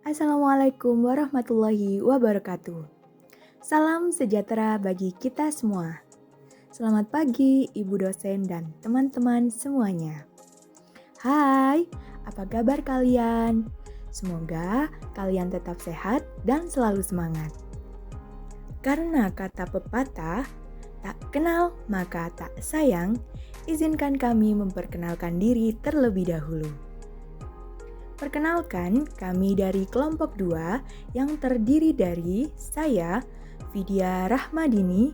Assalamualaikum warahmatullahi wabarakatuh. Salam sejahtera bagi kita semua. Selamat pagi, Ibu dosen dan teman-teman semuanya. Hai, apa kabar kalian? Semoga kalian tetap sehat dan selalu semangat. Karena kata pepatah, tak kenal maka tak sayang, izinkan kami memperkenalkan diri terlebih dahulu. Perkenalkan, kami dari kelompok 2 yang terdiri dari saya, Vidya Rahmadini,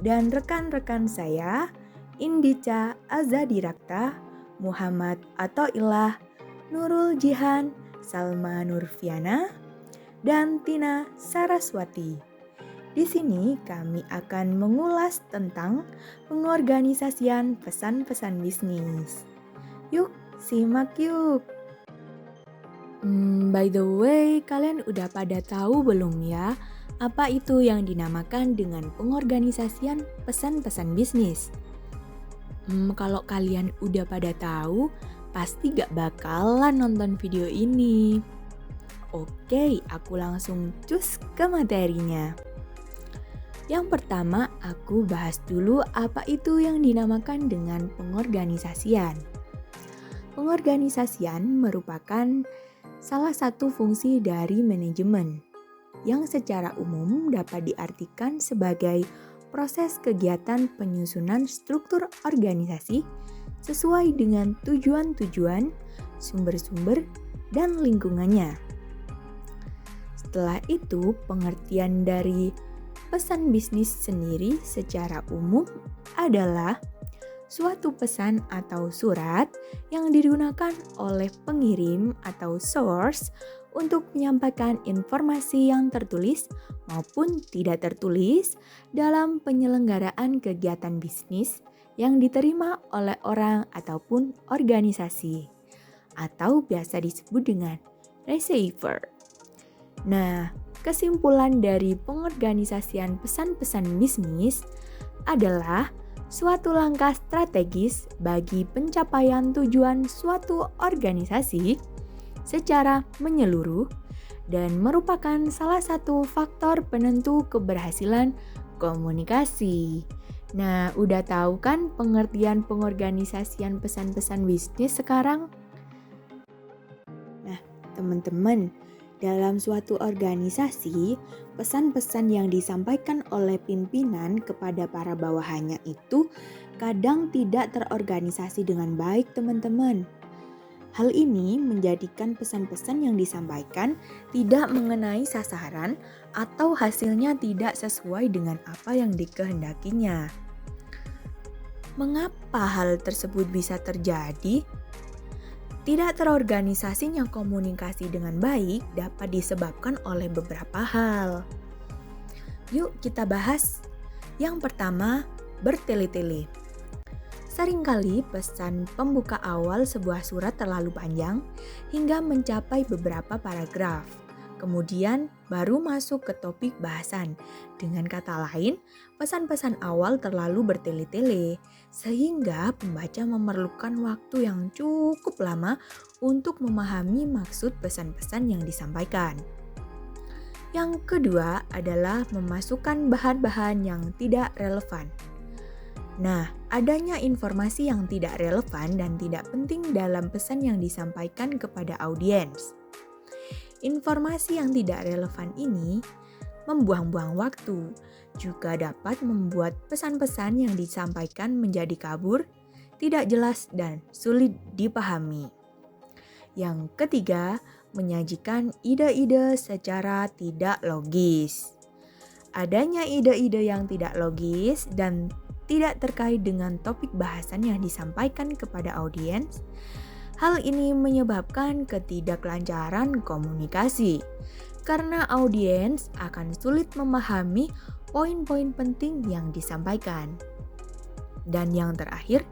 dan rekan-rekan saya, Indica Azadirakta, Muhammad Athoillah, Nurul Jihan, Salma Nurfiana, dan Tina Saraswati. Di sini kami akan mengulas tentang pengorganisasian pesan-pesan bisnis. Yuk, simak yuk! By the way, kalian udah pada tahu belum ya, apa itu yang dinamakan dengan pengorganisasian pesan-pesan bisnis? Kalau kalian udah pada tahu, pasti gak bakalan nonton video ini. Oke, aku langsung cus ke materinya. Yang pertama, aku bahas dulu apa itu yang dinamakan dengan pengorganisasian. Pengorganisasian merupakan salah satu fungsi dari manajemen yang secara umum dapat diartikan sebagai proses kegiatan penyusunan struktur organisasi sesuai dengan tujuan-tujuan, sumber-sumber, dan lingkungannya. Setelah itu, pengertian dari pesan bisnis sendiri secara umum adalah suatu pesan atau surat yang digunakan oleh pengirim atau source untuk menyampaikan informasi yang tertulis maupun tidak tertulis dalam penyelenggaraan kegiatan bisnis yang diterima oleh orang ataupun organisasi, atau biasa disebut dengan receiver. Nah, kesimpulan dari pengorganisasian pesan-pesan bisnis adalah suatu langkah strategis bagi pencapaian tujuan suatu organisasi secara menyeluruh dan merupakan salah satu faktor penentu keberhasilan komunikasi. Nah, udah tahu kan pengertian pengorganisasian pesan-pesan bisnis sekarang? Nah, teman-teman, dalam suatu organisasi, pesan-pesan yang disampaikan oleh pimpinan kepada para bawahannya itu kadang tidak terorganisasi dengan baik, teman-teman. Hal ini menjadikan pesan-pesan yang disampaikan tidak mengenai sasaran atau hasilnya tidak sesuai dengan apa yang dikehendakinya. Mengapa hal tersebut bisa terjadi? Tidak terorganisasinya komunikasi dengan baik dapat disebabkan oleh beberapa hal. Yuk kita bahas. Yang pertama, bertele-tele. Seringkali pesan pembuka awal sebuah surat terlalu panjang hingga mencapai beberapa paragraf. Kemudian baru masuk ke topik bahasan. Dengan kata lain, pesan-pesan awal terlalu bertele-tele sehingga pembaca memerlukan waktu yang cukup lama untuk memahami maksud pesan-pesan yang disampaikan. Yang kedua adalah memasukkan bahan-bahan yang tidak relevan. Nah, adanya informasi yang tidak relevan dan tidak penting dalam pesan yang disampaikan kepada audiens. Informasi yang tidak relevan ini membuang-buang waktu, juga dapat membuat pesan-pesan yang disampaikan menjadi kabur, tidak jelas, dan sulit dipahami. Yang ketiga, menyajikan ide-ide secara tidak logis. Adanya ide-ide yang tidak logis dan tidak terkait dengan topik bahasan yang disampaikan kepada audiens. Hal ini menyebabkan ketidaklancaran komunikasi, karena audiens akan sulit memahami poin-poin penting yang disampaikan. Dan yang terakhir,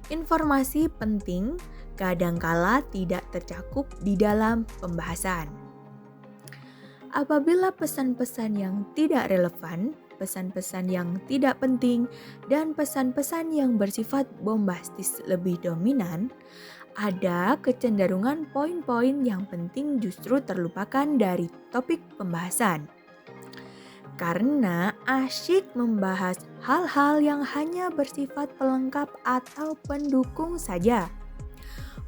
informasi penting kadangkala tidak tercakup di dalam pembahasan. Apabila pesan-pesan yang tidak relevan, pesan-pesan yang tidak penting, dan pesan-pesan yang bersifat bombastis lebih dominan, ada kecenderungan poin-poin yang penting justru terlupakan dari topik pembahasan. Karena asyik membahas hal-hal yang hanya bersifat pelengkap atau pendukung saja.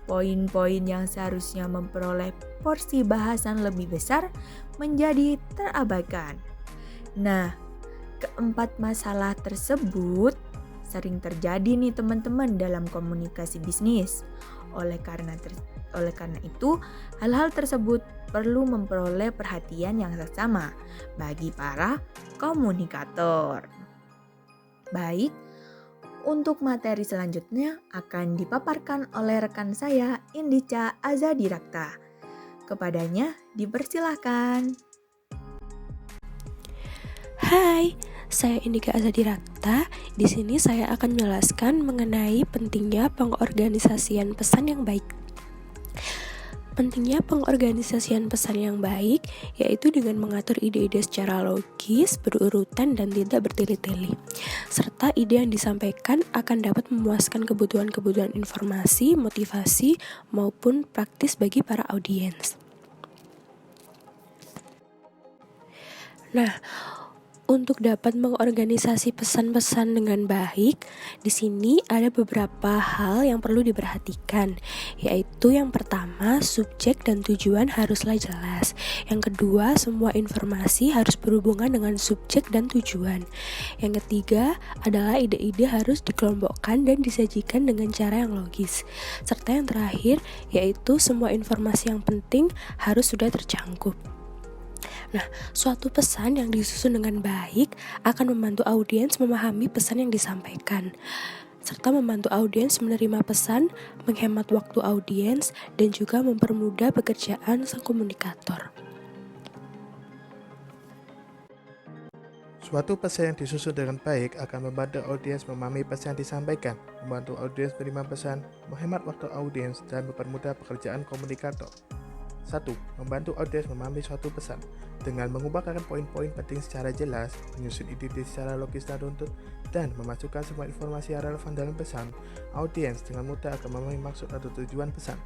Poin-poin yang seharusnya memperoleh porsi bahasan lebih besar menjadi terabaikan. Nah, keempat masalah tersebut sering terjadi nih teman-teman dalam komunikasi bisnis. Oleh karena itu, hal-hal tersebut perlu memperoleh perhatian yang seksama bagi para komunikator. Baik, untuk materi selanjutnya akan dipaparkan oleh rekan saya, Indica Azadirakta. Kepadanya dipersilahkan. Hai, saya Indika Azadirakta. Di sini saya akan menjelaskan mengenai pentingnya pengorganisasian pesan yang baik. Pentingnya pengorganisasian pesan yang baik yaitu dengan mengatur ide-ide secara logis, berurutan, dan tidak bertele-tele. Serta ide yang disampaikan akan dapat memuaskan kebutuhan-kebutuhan informasi, motivasi, maupun praktis bagi para audiens. Nah, untuk dapat mengorganisasi pesan-pesan dengan baik, di sini ada beberapa hal yang perlu diperhatikan, yaitu yang pertama, subjek dan tujuan haruslah jelas. Yang kedua, semua informasi harus berhubungan dengan subjek dan tujuan. Yang ketiga adalah ide-ide harus dikelompokkan dan disajikan dengan cara yang logis. Serta yang terakhir, yaitu semua informasi yang penting harus sudah tercangkup. Nah, suatu pesan yang disusun dengan baik akan membantu audiens memahami pesan yang disampaikan, serta membantu audiens menerima pesan, menghemat waktu audiens, dan juga mempermudah pekerjaan sang komunikator. Suatu pesan yang disusun dengan baik akan membantu audiens memahami pesan yang disampaikan, membantu audiens menerima pesan, menghemat waktu audiens, dan mempermudah pekerjaan komunikator. 1. Membantu audiens memahami suatu pesan dengan mengubahkan poin-poin penting secara jelas, menyusun ide-ide secara logis dan runtut, dan memasukkan semua informasi yang relevan dalam pesan. Audiens dengan mudah akan memahami maksud atau tujuan pesan.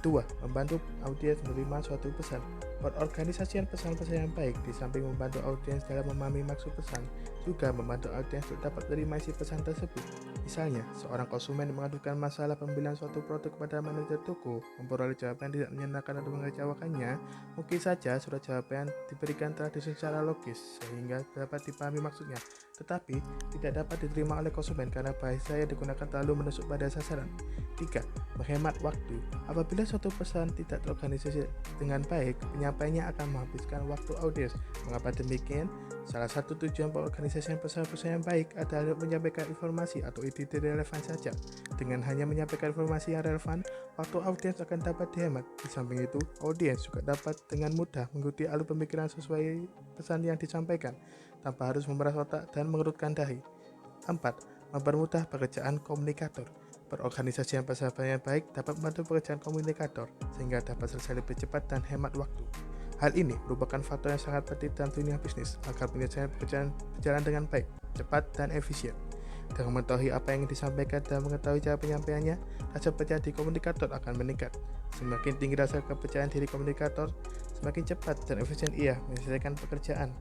2. Membantu audiens menerima suatu pesan. Pengorganisasian pesan-pesan yang baik di samping membantu audiens dalam memahami maksud pesan, juga membantu audiens untuk dapat menerima isi pesan tersebut. Misalnya, seorang konsumen mengadukan masalah pembelian suatu produk kepada manajer toko, memperoleh jawaban tidak menyenangkan atau mengecewakannya, mungkin saja surat jawaban diberikan telah disusun secara logis sehingga dapat dipahami maksudnya, tetapi tidak dapat diterima oleh konsumen karena bahasa yang digunakan terlalu menusuk pada sasaran. 3. Menghemat waktu. Apabila suatu pesan tidak terorganisasi dengan baik, penyampaiannya akan menghabiskan waktu audiens. Mengapa demikian? Salah satu tujuan pengorganisasian pesan-pesan yang baik adalah menyampaikan informasi atau ide relevan saja. Dengan hanya menyampaikan informasi yang relevan, waktu audiens akan dapat dihemat. Di samping itu, audiens juga dapat dengan mudah mengikuti alur pemikiran sesuai pesan yang disampaikan, tanpa harus memeras otak dan mengerutkan dahi. 4. Mempermudah pekerjaan komunikator. Perorganisasian pesan yang baik dapat membantu pekerjaan komunikator sehingga dapat selesai lebih cepat dan hemat waktu. Hal ini merupakan faktor yang sangat penting dalam dunia bisnis agar penyelesaian pekerjaan berjalan dengan baik, cepat, dan efisien. Dengan mengetahui apa yang disampaikan dan mengetahui cara penyampaiannya, rasa percaya diri komunikator akan meningkat. Semakin tinggi rasa kepercayaan diri komunikator, semakin cepat dan efisien ia menyelesaikan pekerjaan.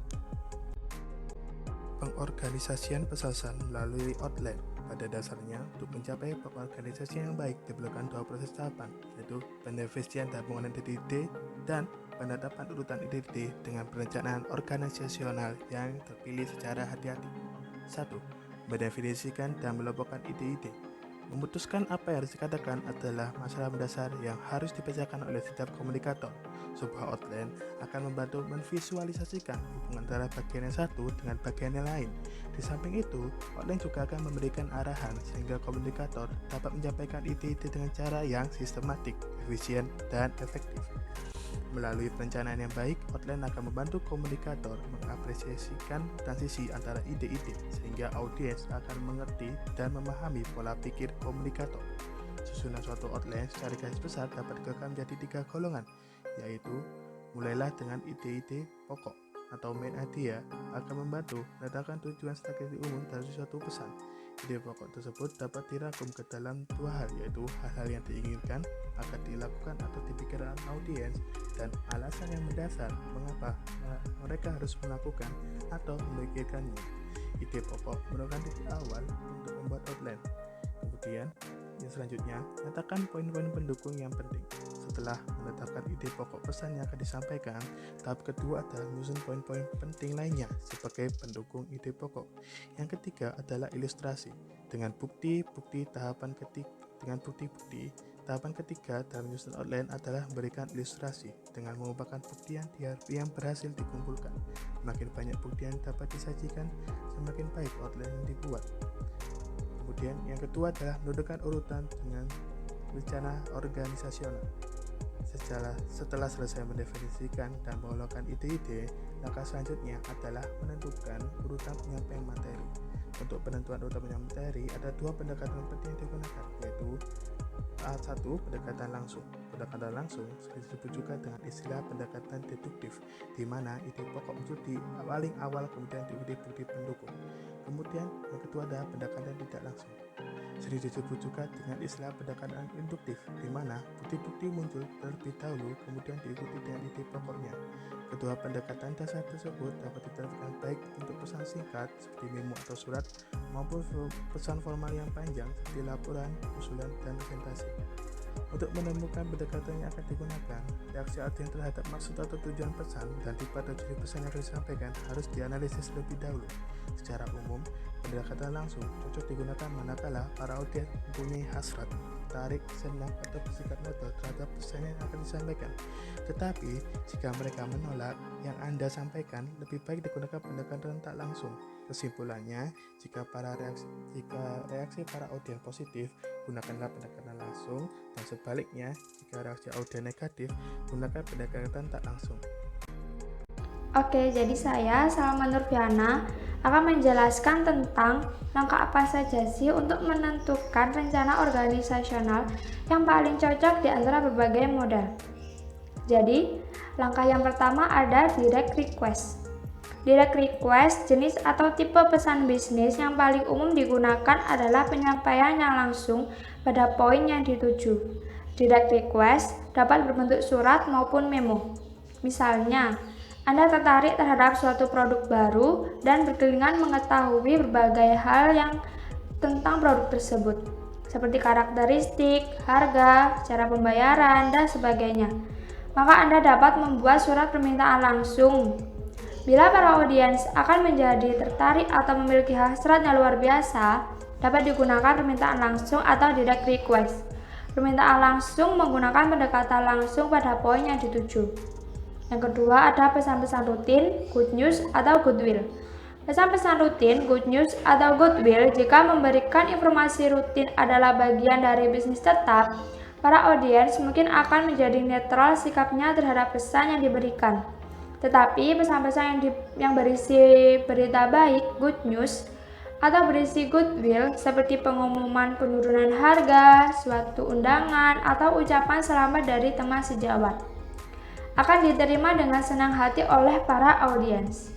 Pengorganisasian pesan melalui outlet. Pada dasarnya, untuk mencapai pengorganisasian yang baik diperlukan dua proses tahapan, yaitu pendefinisian dan pengembangan ide-ide dan penetapan urutan ide-ide dengan perencanaan organisasional yang terpilih secara hati-hati. 1. Mendefinisikan dan mengelompokkan ide-ide. Memutuskan apa yang harus dikatakan adalah masalah mendasar yang harus dipecahkan oleh setiap komunikator. Sebuah outline akan membantu memvisualisasikan hubungan antara bagian yang satu dengan bagian yang lain. Di samping itu, outline juga akan memberikan arahan sehingga komunikator dapat menyampaikan ide-ide dengan cara yang sistematik, efisien, dan efektif. Melalui perencanaan yang baik, outline akan membantu komunikator mengapresiasikan transisi antara ide-ide sehingga audiens akan mengerti dan memahami pola pikir komunikator. Susunan suatu outline secara garis besar dapat dibagi menjadi 3 golongan, yaitu mulailah dengan ide-ide pokok atau main idea akan membantu menetapkan tujuan strategi umum dari suatu pesan. Ide pokok tersebut dapat dirangkum ke dalam dua hal, yaitu hal-hal yang diinginkan agar dilakukan atau dipikirkan audiens dan alasan yang mendasar mengapa mereka harus melakukan atau memikirkannya. Ide pokok merupakan titik awal untuk membuat outline. Kemudian, yang selanjutnya, nyatakan poin-poin pendukung yang penting. Setelah menetapkan ide pokok pesan yang akan disampaikan, tahap kedua adalah menyusun poin-poin penting lainnya sebagai pendukung ide pokok. Yang ketiga adalah ilustrasi. Dengan bukti-bukti tahapan ketiga dalam menyusun outline adalah memberikan ilustrasi dengan mengumpulkan bukti yang berhasil dikumpulkan. Semakin banyak bukti yang dapat disajikan, semakin baik outline yang dibuat. Kemudian yang kedua adalah menentukan urutan dengan rencana organisasional. Setelah selesai mendefinisikan dan mengelola ide-ide, langkah selanjutnya adalah menentukan urutan penyampaian materi. Untuk penentuan urutan penyampaian materi, ada dua pendekatan penting yang digunakan, yaitu satu, pendekatan langsung. Pendekatan langsung disebut juga dengan istilah pendekatan deduktif, di mana ide pokok muncul di paling awal kemudian diikuti bukti pendukung. Kemudian yang kedua adalah pendekatan tidak langsung. Sering disebut juga dengan istilah pendekatan induktif, di mana bukti-bukti muncul terlebih dahulu kemudian diikuti dengan ide pokoknya. Kedua pendekatan dasar tersebut dapat diterapkan baik untuk pesan singkat seperti memo atau surat maupun pesan formal yang panjang seperti laporan, usulan, dan presentasi. Untuk menemukan pendekatan yang akan digunakan, reaksi audiens terhadap maksud atau tujuan pesan dan tipe atau jenis pesan yang akan disampaikan harus dianalisis lebih dahulu. Secara umum, pendekatan langsung cocok digunakan manakala para audiens mempunyai hasrat, tertarik, senang, atau bersikap netral terhadap pesan yang akan disampaikan. Tetapi, jika mereka menolak yang Anda sampaikan, lebih baik digunakan pendekatan tak langsung. Kesimpulannya, jika reaksi para audiens positif, gunakanlah pendekatan langsung, dan sebaliknya, jika reaksi audiens negatif, gunakan pendekatan tak langsung. Oke, jadi saya, Salma Nurfiana, akan menjelaskan tentang langkah apa saja sih untuk menentukan rencana organisasional yang paling cocok di antara berbagai model. Jadi, langkah yang pertama ada direct request. Direct request jenis atau tipe pesan bisnis yang paling umum digunakan adalah penyampaian yang langsung pada poin yang dituju. Direct request dapat berbentuk surat maupun memo. Misalnya, Anda tertarik terhadap suatu produk baru dan berkeinginan mengetahui berbagai hal yang tentang produk tersebut, seperti karakteristik, harga, cara pembayaran, dan sebagainya. Maka Anda dapat membuat surat permintaan langsung. Bila para audiens akan menjadi tertarik atau memiliki hasrat yang luar biasa, dapat digunakan permintaan langsung atau direct request. Permintaan langsung menggunakan pendekatan langsung pada poin yang dituju. Yang kedua ada pesan-pesan rutin, good news, atau goodwill. Pesan-pesan rutin, good news, atau goodwill jika memberikan informasi rutin adalah bagian dari bisnis tetap, para audiens mungkin akan menjadi netral sikapnya terhadap pesan yang diberikan. Tetapi pesan-pesan yang berisi berita baik, good news, atau berisi goodwill seperti pengumuman penurunan harga, suatu undangan, atau ucapan selamat dari teman sejawat, akan diterima dengan senang hati oleh para audiens.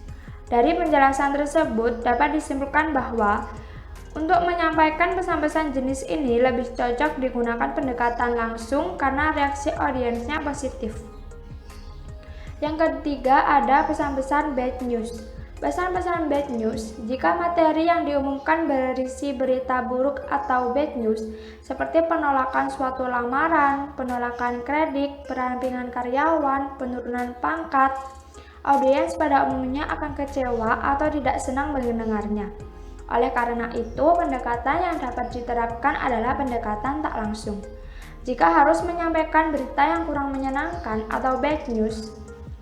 Dari penjelasan tersebut dapat disimpulkan bahwa untuk menyampaikan pesan-pesan jenis ini lebih cocok digunakan pendekatan langsung karena reaksi audiensnya positif. Yang ketiga ada pesan-pesan bad news. Pesan-pesan bad news jika materi yang diumumkan berisi berita buruk atau bad news seperti penolakan suatu lamaran, penolakan kredit, perampingan karyawan, penurunan pangkat, audiens pada umumnya akan kecewa atau tidak senang mendengarnya. Oleh karena itu, pendekatan yang dapat diterapkan adalah pendekatan tak langsung. Jika harus menyampaikan berita yang kurang menyenangkan atau bad news,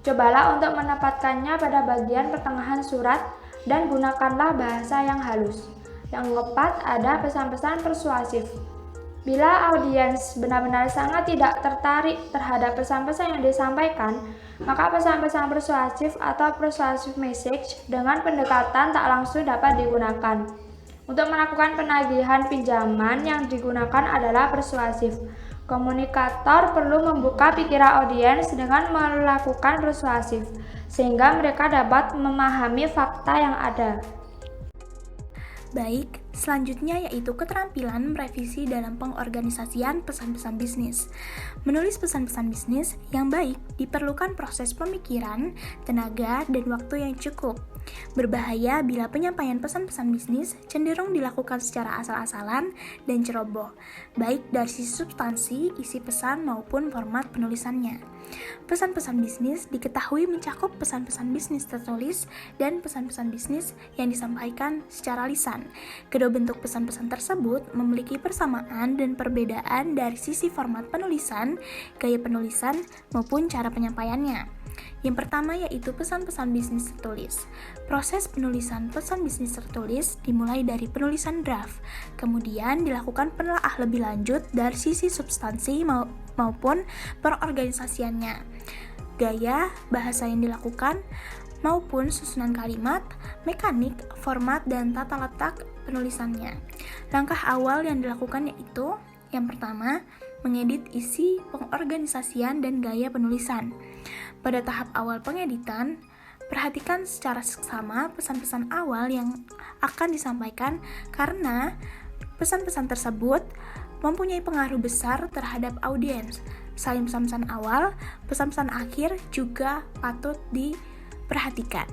cobalah untuk menempatkannya pada bagian pertengahan surat dan gunakanlah bahasa yang halus. Yang keempat ada pesan-pesan persuasif. Bila audiens benar-benar sangat tidak tertarik terhadap pesan-pesan yang disampaikan, maka pesan-pesan persuasif atau persuasive message dengan pendekatan tak langsung dapat digunakan. Untuk melakukan penagihan pinjaman yang digunakan adalah persuasif. Komunikator perlu membuka pikiran audiens dengan melakukan persuasif, sehingga mereka dapat memahami fakta yang ada. Baik, Selanjutnya yaitu keterampilan merevisi dalam pengorganisasian pesan-pesan bisnis. Menulis pesan-pesan bisnis yang baik diperlukan proses pemikiran, tenaga, dan waktu yang cukup. Berbahaya bila penyampaian pesan-pesan bisnis cenderung dilakukan secara asal-asalan dan ceroboh, baik dari sisi substansi, isi pesan maupun format penulisannya. Pesan-pesan bisnis diketahui mencakup pesan-pesan bisnis tertulis dan pesan-pesan bisnis yang disampaikan secara lisan. Kedua bentuk pesan-pesan tersebut memiliki persamaan dan perbedaan dari sisi format penulisan, gaya penulisan, maupun cara penyampaiannya. Yang pertama yaitu pesan-pesan bisnis tertulis. Proses penulisan pesan bisnis tertulis dimulai dari penulisan draft, kemudian dilakukan penelaah lebih lanjut dari sisi substansi maupun perorganisasiannya, gaya bahasa yang dilakukan, maupun susunan kalimat, mekanik, format, dan tata letak penulisannya. Langkah awal yang dilakukan yaitu yang pertama, mengedit isi pengorganisasian dan gaya penulisan. Pada tahap awal pengeditan, perhatikan secara seksama pesan-pesan awal yang akan disampaikan karena pesan-pesan tersebut mempunyai pengaruh besar terhadap audiens. Selain pesan-pesan awal, pesan-pesan akhir juga patut diperhatikan.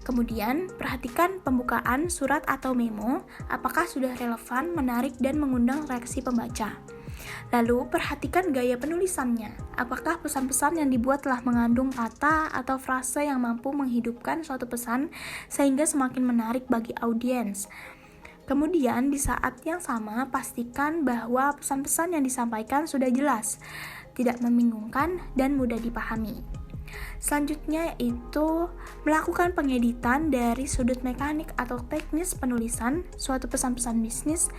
Kemudian, perhatikan pembukaan surat atau memo, apakah sudah relevan, menarik, dan mengundang reaksi pembaca. Lalu, perhatikan gaya penulisannya, apakah pesan-pesan yang dibuat telah mengandung kata atau frase yang mampu menghidupkan suatu pesan sehingga semakin menarik bagi audiens. Kemudian, di saat yang sama, pastikan bahwa pesan-pesan yang disampaikan sudah jelas, tidak membingungkan, dan mudah dipahami. Selanjutnya yaitu melakukan pengeditan dari sudut mekanik atau teknis penulisan suatu pesan-pesan bisnis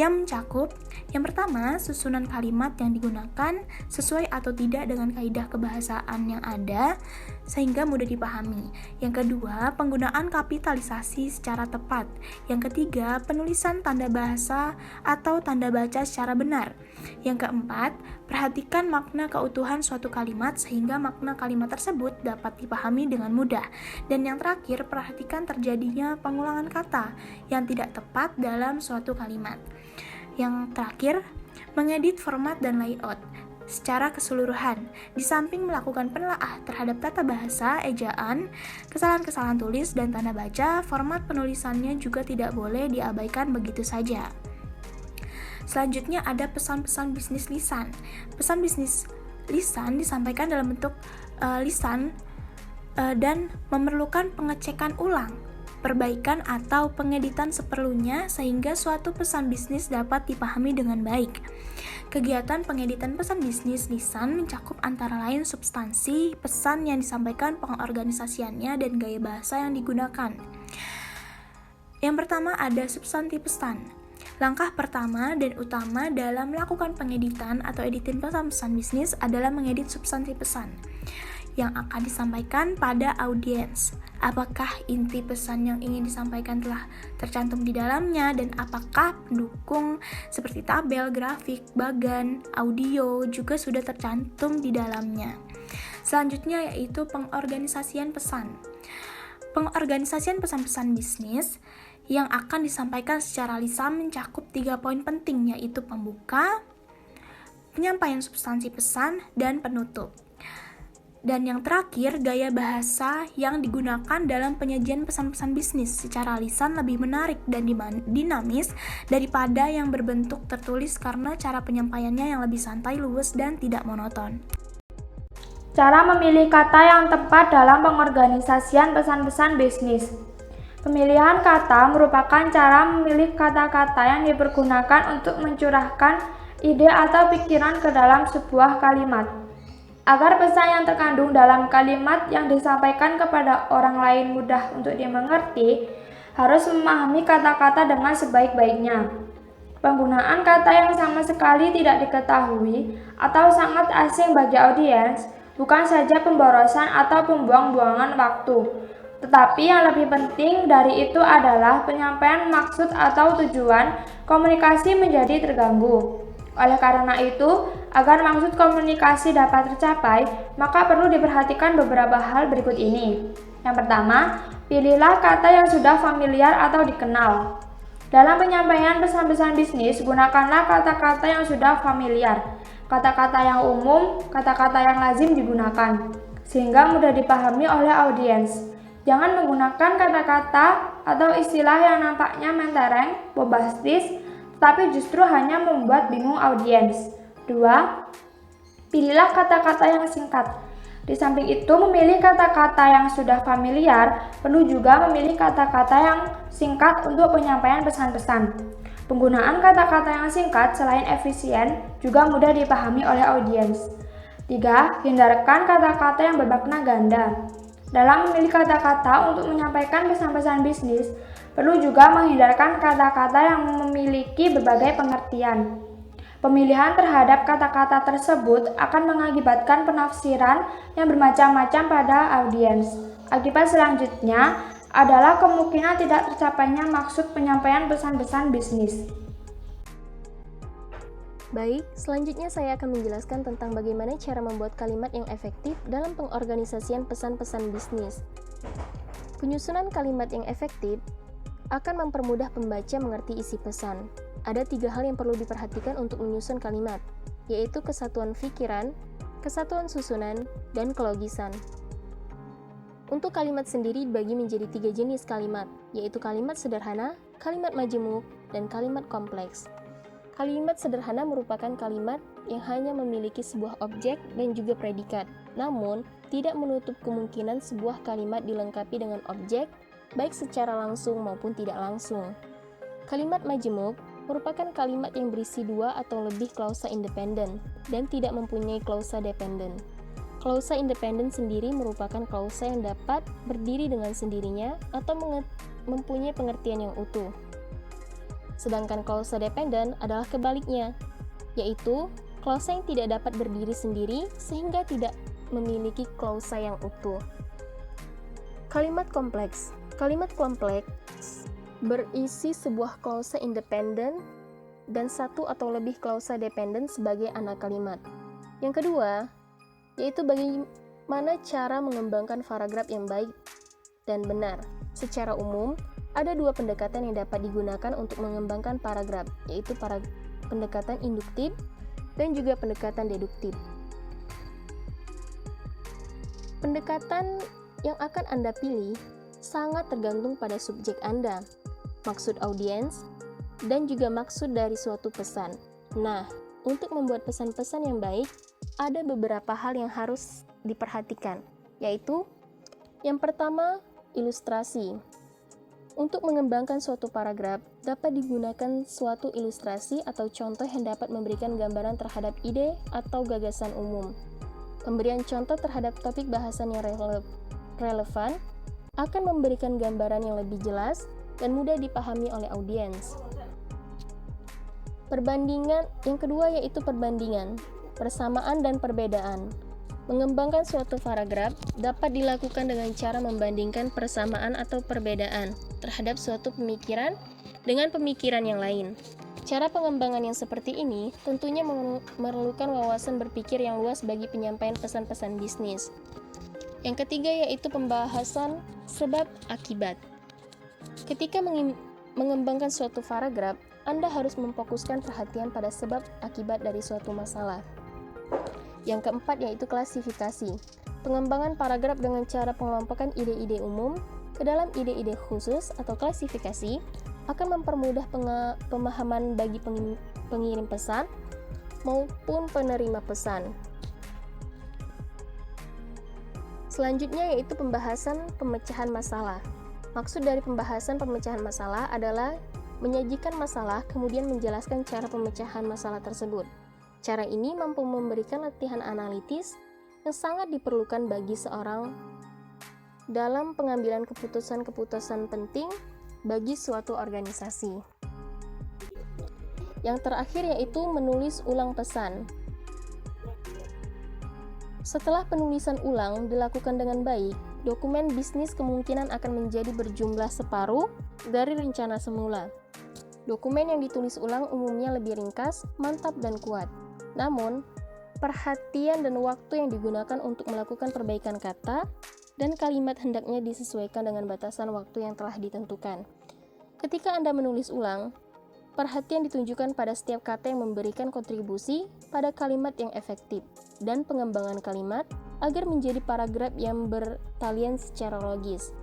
yang mencakup yang pertama, susunan kalimat yang digunakan sesuai atau tidak dengan kaidah kebahasaan yang ada sehingga mudah dipahami. Yang kedua, penggunaan kapitalisasi secara tepat. Yang ketiga, penulisan tanda bahasa atau tanda baca secara benar. Yang keempat, perhatikan makna keutuhan suatu kalimat sehingga makna kalimat tersebut dapat dipahami dengan mudah. Dan yang terakhir, perhatikan terjadinya pengulangan kata yang tidak tepat dalam suatu kalimat. Yang terakhir, mengedit format dan layout secara keseluruhan. Di samping melakukan penelaah terhadap tata bahasa, ejaan, kesalahan-kesalahan tulis, dan tanda baca, format penulisannya juga tidak boleh diabaikan begitu saja. Selanjutnya ada pesan-pesan bisnis lisan. Pesan bisnis lisan disampaikan dalam bentuk lisan dan memerlukan pengecekan ulang, perbaikan atau pengeditan seperlunya sehingga suatu pesan bisnis dapat dipahami dengan baik. Kegiatan pengeditan pesan bisnis lisan mencakup antara lain substansi pesan yang disampaikan, pengorganisasiannya, dan gaya bahasa yang digunakan. Yang pertama ada substansi pesan. Langkah pertama dan utama dalam melakukan pengeditan atau editing pesan-pesan bisnis adalah mengedit substansi pesan yang akan disampaikan pada audiens. Apakah inti pesan yang ingin disampaikan telah tercantum di dalamnya dan apakah pendukung seperti tabel, grafik, bagan, audio juga sudah tercantum di dalamnya. Selanjutnya yaitu pengorganisasian pesan. Pengorganisasian pesan-pesan bisnis yang akan disampaikan secara lisan mencakup 3 poin penting yaitu pembuka, penyampaian substansi pesan, dan penutup. Dan yang terakhir, gaya bahasa yang digunakan dalam penyajian pesan-pesan bisnis secara lisan lebih menarik dan dinamis daripada yang berbentuk tertulis karena cara penyampaiannya yang lebih santai, luwes, dan tidak monoton. Cara memilih kata yang tepat dalam pengorganisasian pesan-pesan bisnis. Pemilihan kata merupakan cara memilih kata-kata yang dipergunakan untuk mencurahkan ide atau pikiran ke dalam sebuah kalimat. Agar pesan yang terkandung dalam kalimat yang disampaikan kepada orang lain mudah untuk dimengerti, harus memahami kata-kata dengan sebaik-baiknya. Penggunaan kata yang sama sekali tidak diketahui atau sangat asing bagi audiens bukan saja pemborosan atau pembuang-buangan waktu, tetapi yang lebih penting dari itu adalah penyampaian maksud atau tujuan komunikasi menjadi terganggu. Oleh karena itu, agar maksud komunikasi dapat tercapai, maka perlu diperhatikan beberapa hal berikut ini. Yang pertama, pilihlah kata yang sudah familiar atau dikenal. Dalam penyampaian pesan-pesan bisnis, gunakanlah kata-kata yang sudah familiar, kata-kata yang umum, kata-kata yang lazim digunakan, sehingga mudah dipahami oleh audiens. Jangan menggunakan kata-kata atau istilah yang nampaknya mentereng, bombastis, tetapi justru hanya membuat bingung audiens. 2. Pilihlah kata-kata yang singkat. Di samping itu, memilih kata-kata yang sudah familiar, perlu juga memilih kata-kata yang singkat untuk penyampaian pesan-pesan. Penggunaan kata-kata yang singkat selain efisien, juga mudah dipahami oleh audiens. 3. Hindarkan kata-kata yang bermakna ganda. Dalam memilih kata-kata untuk menyampaikan pesan-pesan bisnis, perlu juga menghindarkan kata-kata yang memiliki berbagai pengertian. Pemilihan terhadap kata-kata tersebut akan mengakibatkan penafsiran yang bermacam-macam pada audiens. Akibat selanjutnya adalah kemungkinan tidak tercapainya maksud penyampaian pesan-pesan bisnis. Baik, selanjutnya saya akan menjelaskan tentang bagaimana cara membuat kalimat yang efektif dalam pengorganisasian pesan-pesan bisnis. Penyusunan kalimat yang efektif akan mempermudah pembaca mengerti isi pesan. Ada 3 hal yang perlu diperhatikan untuk menyusun kalimat, yaitu kesatuan pikiran, kesatuan susunan, dan kelogisan. Untuk kalimat sendiri dibagi menjadi 3 jenis kalimat, yaitu kalimat sederhana, kalimat majemuk, dan kalimat kompleks. Kalimat sederhana merupakan kalimat yang hanya memiliki sebuah objek dan juga predikat, namun tidak menutup kemungkinan sebuah kalimat dilengkapi dengan objek, baik secara langsung maupun tidak langsung. Kalimat majemuk merupakan kalimat yang berisi 2 atau lebih klausa independen dan tidak mempunyai klausa dependen. Klausa independen sendiri merupakan klausa yang dapat berdiri dengan sendirinya atau mempunyai pengertian yang utuh. Sedangkan klausa dependen adalah kebaliknya, yaitu klausa yang tidak dapat berdiri sendiri sehingga tidak memiliki klausa yang utuh. Kalimat kompleks. Kalimat kompleks berisi sebuah klausa independen dan 1 atau lebih klausa dependen sebagai anak kalimat. Yang kedua, yaitu bagaimana cara mengembangkan paragraf yang baik dan benar. Secara umum, ada 2 pendekatan yang dapat digunakan untuk mengembangkan paragraf, yaitu pendekatan induktif dan juga pendekatan deduktif. Pendekatan yang akan Anda pilih sangat tergantung pada subjek Anda, maksud audiens, dan juga maksud dari suatu pesan. Nah, untuk membuat pesan-pesan yang baik, ada beberapa hal yang harus diperhatikan, yaitu yang pertama, ilustrasi. Untuk mengembangkan suatu paragraf, dapat digunakan suatu ilustrasi atau contoh yang dapat memberikan gambaran terhadap ide atau gagasan umum. Pemberian contoh terhadap topik bahasan yang relevan akan memberikan gambaran yang lebih jelas dan mudah dipahami oleh audiens. Perbandingan yang kedua yaitu perbandingan, persamaan dan perbedaan. Mengembangkan suatu paragraf dapat dilakukan dengan cara membandingkan persamaan atau perbedaan terhadap suatu pemikiran dengan pemikiran yang lain. Cara pengembangan yang seperti ini tentunya memerlukan wawasan berpikir yang luas bagi penyampaian pesan-pesan bisnis. Yang ketiga yaitu pembahasan sebab akibat. Ketika mengembangkan suatu paragraf, Anda harus memfokuskan perhatian pada sebab akibat dari suatu masalah. Yang keempat yaitu klasifikasi. Pengembangan paragraf dengan cara pengelompokan ide-ide umum ke dalam ide-ide khusus atau klasifikasi akan mempermudah pemahaman bagi pengirim pesan maupun penerima pesan. Selanjutnya yaitu pembahasan pemecahan masalah. Maksud dari pembahasan pemecahan masalah adalah menyajikan masalah kemudian menjelaskan cara pemecahan masalah tersebut. Cara ini mampu memberikan latihan analitis yang sangat diperlukan bagi seorang dalam pengambilan keputusan-keputusan penting bagi suatu organisasi. Yang terakhir yaitu menulis ulang pesan. Setelah penulisan ulang dilakukan dengan baik, dokumen bisnis kemungkinan akan menjadi berjumlah separuh dari rencana semula. Dokumen yang ditulis ulang umumnya lebih ringkas, mantap, dan kuat. Namun, perhatian dan waktu yang digunakan untuk melakukan perbaikan kata dan kalimat hendaknya disesuaikan dengan batasan waktu yang telah ditentukan. Ketika Anda menulis ulang, perhatian ditunjukkan pada setiap kata yang memberikan kontribusi pada kalimat yang efektif dan pengembangan kalimat agar menjadi paragraf yang bertalian secara logis.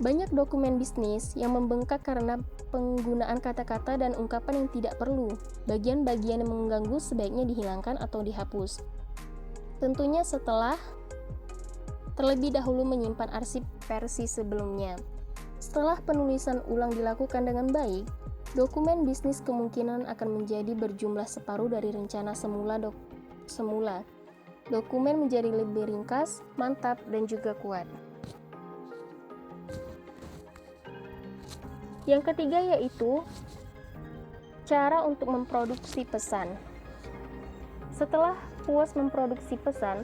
Banyak dokumen bisnis yang membengkak karena penggunaan kata-kata dan ungkapan yang tidak perlu. Bagian-bagian yang mengganggu sebaiknya dihilangkan atau dihapus. Tentunya setelah terlebih dahulu menyimpan arsip versi sebelumnya. Setelah penulisan ulang dilakukan dengan baik, dokumen bisnis kemungkinan akan menjadi berjumlah separuh dari rencana semula. Dokumen menjadi lebih ringkas, mantap, dan juga kuat. Yang ketiga yaitu cara untuk memproduksi pesan. Setelah puas memproduksi pesan,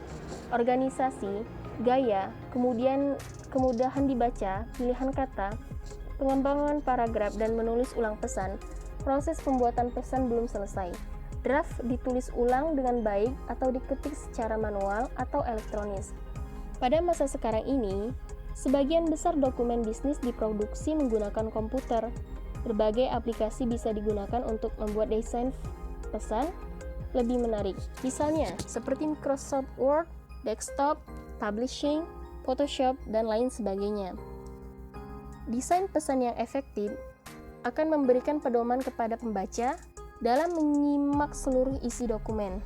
organisasi, gaya, kemudian kemudahan dibaca, pilihan kata, pengembangan paragraf, dan menulis ulang pesan, proses pembuatan pesan belum selesai. Draft ditulis ulang dengan baik atau diketik secara manual atau elektronis. Pada masa sekarang ini, sebagian besar dokumen bisnis diproduksi menggunakan komputer. Berbagai aplikasi bisa digunakan untuk membuat desain pesan lebih menarik. Misalnya, seperti Microsoft Word, Desktop, Publishing, Photoshop, dan lain sebagainya. Desain pesan yang efektif akan memberikan pedoman kepada pembaca dalam menyimak seluruh isi dokumen.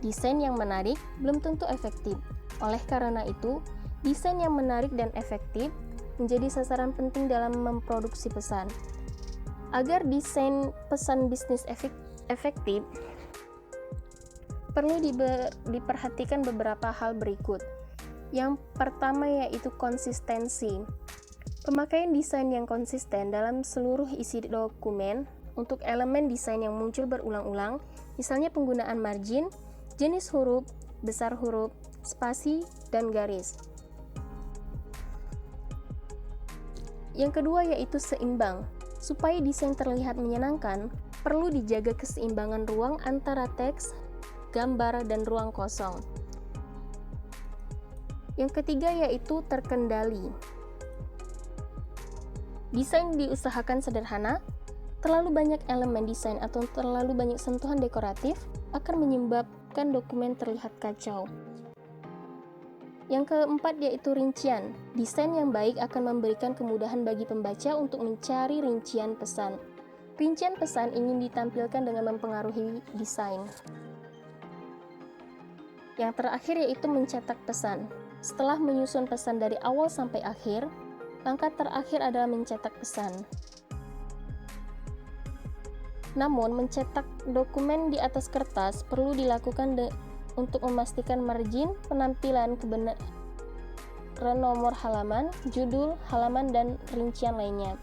Desain yang menarik belum tentu efektif. Oleh karena itu, desain yang menarik dan efektif menjadi sasaran penting dalam memproduksi pesan. Agar desain pesan bisnis efektif, perlu diperhatikan beberapa hal berikut. Yang pertama yaitu konsistensi. Pemakaian desain yang konsisten dalam seluruh isi dokumen untuk elemen desain yang muncul berulang-ulang, misalnya penggunaan margin, jenis huruf, besar huruf, spasi, dan garis. Yang kedua yaitu seimbang. Supaya desain terlihat menyenangkan, perlu dijaga keseimbangan ruang antara teks, gambar, dan ruang kosong. Yang ketiga yaitu terkendali. Desain diusahakan sederhana. Terlalu banyak elemen desain atau terlalu banyak sentuhan dekoratif akan menyebabkan dokumen terlihat kacau. Yang keempat yaitu rincian. Desain yang baik akan memberikan kemudahan bagi pembaca untuk mencari rincian pesan. Rincian pesan ingin ditampilkan dengan mempengaruhi desain. Yang terakhir yaitu mencetak pesan. Setelah menyusun pesan dari awal sampai akhir, langkah terakhir adalah mencetak pesan. Namun, mencetak dokumen di atas kertas perlu dilakukan untuk memastikan margin, penampilan, kebenaran nomor halaman, judul, halaman, dan rincian lainnya.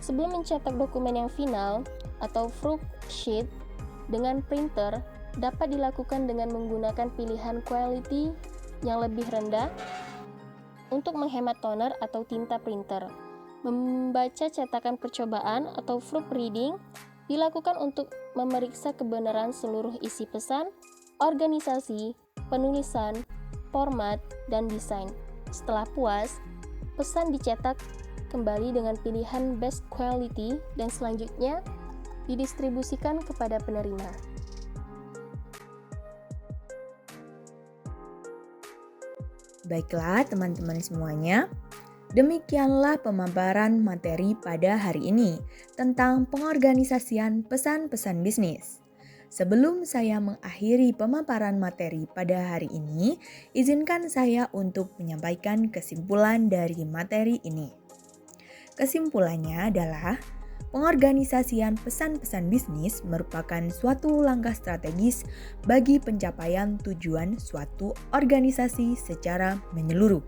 Sebelum mencetak dokumen yang final atau proof sheet dengan printer, dapat dilakukan dengan menggunakan pilihan quality yang lebih rendah untuk menghemat toner atau tinta printer. Membaca cetakan percobaan atau proofreading dilakukan untuk memeriksa kebenaran seluruh isi pesan, organisasi, penulisan, format, dan desain. Setelah puas, pesan dicetak kembali dengan pilihan best quality dan selanjutnya didistribusikan kepada penerima. Baiklah teman-teman semuanya, demikianlah pemaparan materi pada hari ini tentang pengorganisasian pesan-pesan bisnis. Sebelum saya mengakhiri pemaparan materi pada hari ini, izinkan saya untuk menyampaikan kesimpulan dari materi ini. Kesimpulannya adalah pengorganisasian pesan-pesan bisnis merupakan suatu langkah strategis bagi pencapaian tujuan suatu organisasi secara menyeluruh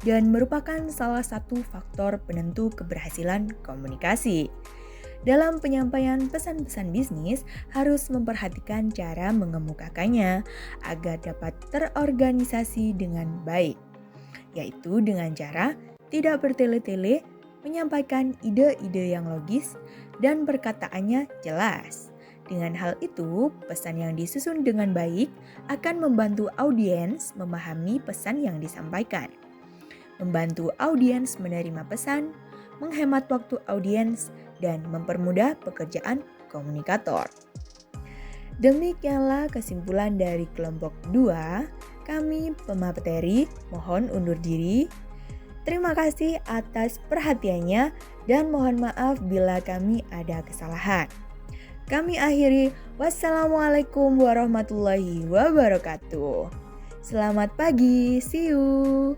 dan merupakan salah satu faktor penentu keberhasilan komunikasi. Dalam penyampaian pesan-pesan bisnis harus memperhatikan cara mengemukakannya agar dapat terorganisasi dengan baik, yaitu dengan cara tidak bertele-tele, menyampaikan ide-ide yang logis, dan perkataannya jelas. Dengan hal itu, pesan yang disusun dengan baik akan membantu audiens memahami pesan yang disampaikan. membantu audiens menerima pesan, menghemat waktu audiens, dan mempermudah pekerjaan komunikator. Demikianlah kesimpulan dari kelompok 2. Kami pemateri mohon undur diri. Terima kasih atas perhatiannya dan mohon maaf bila kami ada kesalahan. Kami akhiri, wassalamualaikum warahmatullahi wabarakatuh. Selamat pagi, see you.